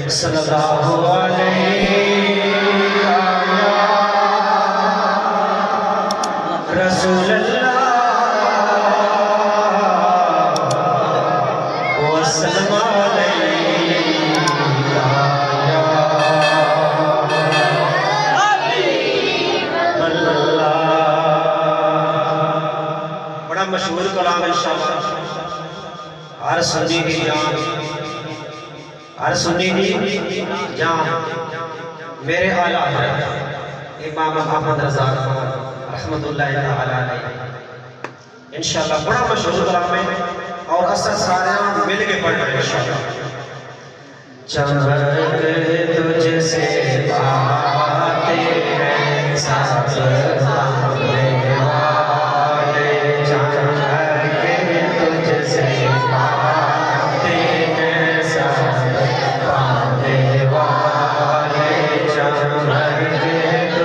सल्लल्लाहु अलैहि रसूलल्लाह वसल्लम बड़ा मशहूर कलाम है हर सुन्नी की जान, हर सुन्नी की जान मेरे आला इमाम अहमद रज़ा रहमतुल्लाहि तआला अलैह। इंशाअल्लाह बड़ा मशहूर कलाम है और असर सारे मिल के पढ़ रहे हैं इंशाअल्लाह। चमक तुझसे बातें हैं सब सामने वाले, चमक तुझसे बातें हैं सब पाने वाले, चमक तुझसे बातें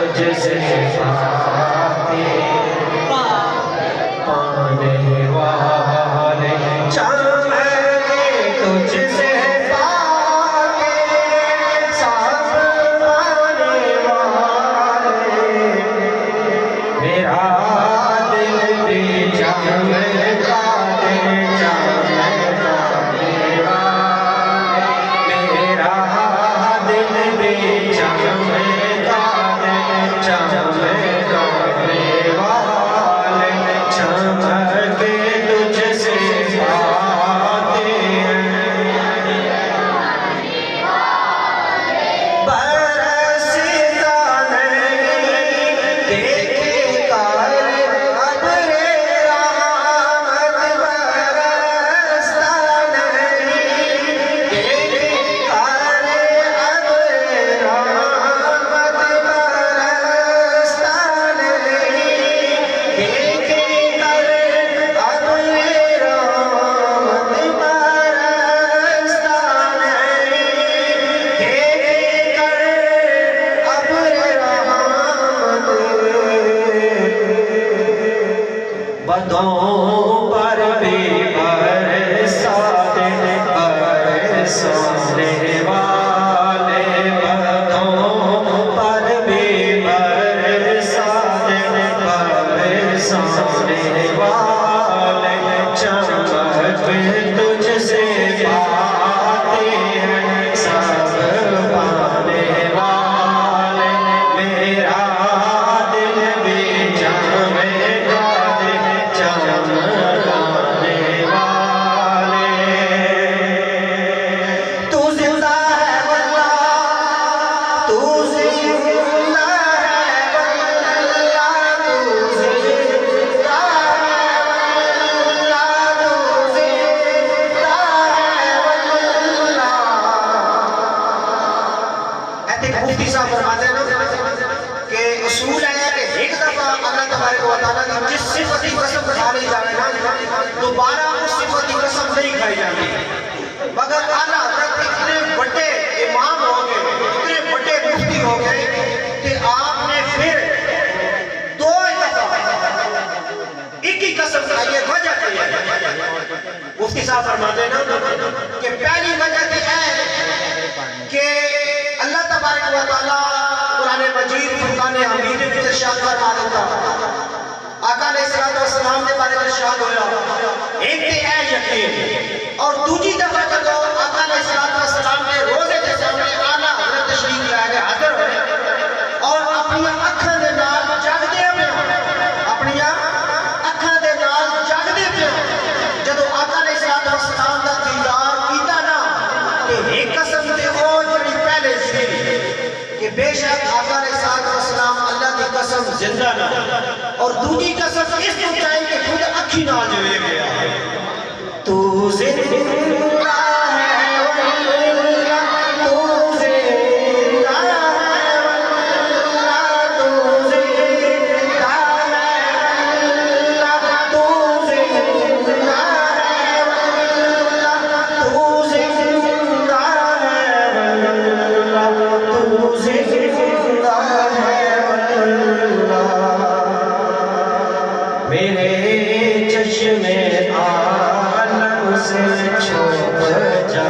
पाने वाले, चमक तुझसे बदों पर भी बरसाते बरसाने वाले, बदों पर भी बरसाते बरसाने वाले, चमक तुझसे पाते हैं सब पाने वाले, मेरा दिल भी चमकेगा चमकाने वाले। तू जिंदा है वल्लाह, तू जिंदा है वल्लाह, तू जिंदा है वल्लाह, तू जिंदा है वल्लाह। ऐसे मुफ्ती साहब फरमाते हैं कि उसूल है कि एक दफा अल्लाह तबारक व तआला की जिस सिफत की कसम खा ली जाए ना, दोबारा उस सिफत की कसम नहीं खाई जाती। मगर आला हज़रत इतने बड़े इमाम हो गए, इतने बड़े मुफ्ती हो गए कि आपने फिर दो दफा एक ही कसम खाई है। वजह क्या है? मुफ्ती साहब फरमाते हैं ना कि पहली वजह यह है कि अल्लाह तबारक व तआला कुरान मजीद फुरकान हमीद में इरशाद फरमा देता, आका अलैहिस्सलाम ने बारे में इरशाद होया एक ते है यकीन, और दूसरी दफा जब आका अलैहिस्सलाम ने रोजे के सामने आला हज़रत तशरीफ ला के हाजिर होए और अपनी अखां दे नाल जागदे पे, अपनी अखां दे नाल जागदे पे जब आका अलैहिस्सलाम दा दीदार कीता ना, ते एक कसम ते ओ जड़ी पहले सी कि बेशक आका अलैहिस्सलाम अल्लाह की कसम जिंदा ना, और दूसरी कसम इस ऊंचाई के खुद अखी ना जो गया, तू जिंदा है वल्लाह, तू जिंदा है वल्लाह, तू जिंदा है वल्लाह, तू जिंदा है वल्लाह, तू जिंदा है वल्लाह, तू जिंदा है वल्लाह। मेरे चश्मे आलम से छुप जा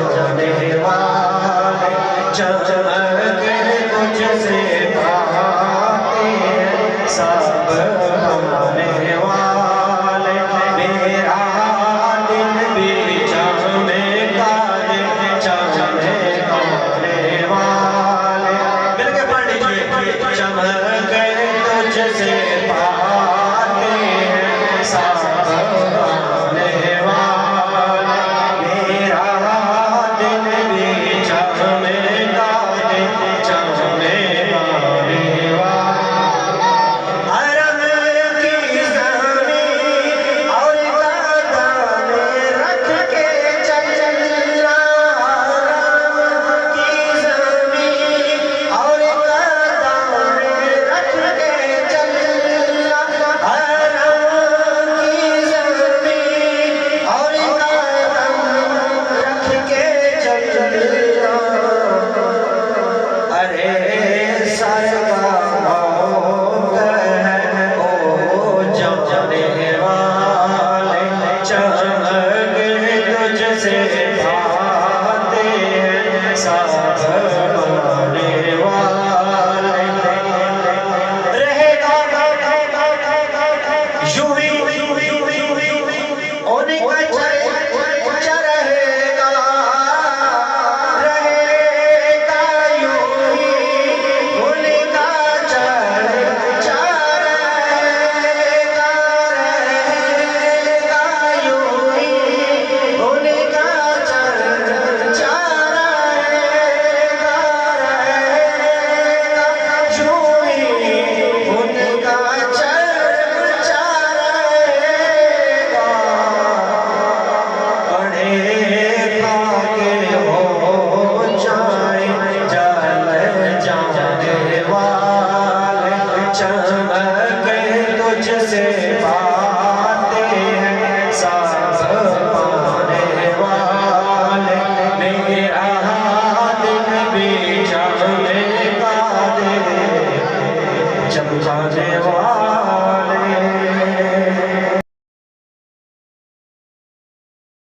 चमके तुझसे भाते हैं सब पाने वाले, मेरा दिल भी चमका दे चमकाने वाले। मिलके पढ़ लीजिए, चमके तुझसे भाते हैं सब पाने वाले, मेरा दिल भी चमका दे चमकाने वाले। हरम की ज़मीन और कदम रख के चलना, हरम की ज़मीन और कदम रख के चलना, हरम की ज़मीन और कदम रख के चलना। अरे सरगा है ओ जाने वाले, चमके तुझसे भाते हैं सब पाने वाले। रहेगा यूं ही उनका चर्चा रहेगा, रहेगा यूं ही उनका चर्चा रहेगा, रहेगा यूं ही उनका चर्चा रहेगा, रहेगा यूं ही उनका चर्चा रहेगा। पढ़े खाके हो जाए जल जाने वाले, चमके तुझसे भाते हैं सब पाने वाले, मेरा दिल भी चमका दे चमकाने वाले।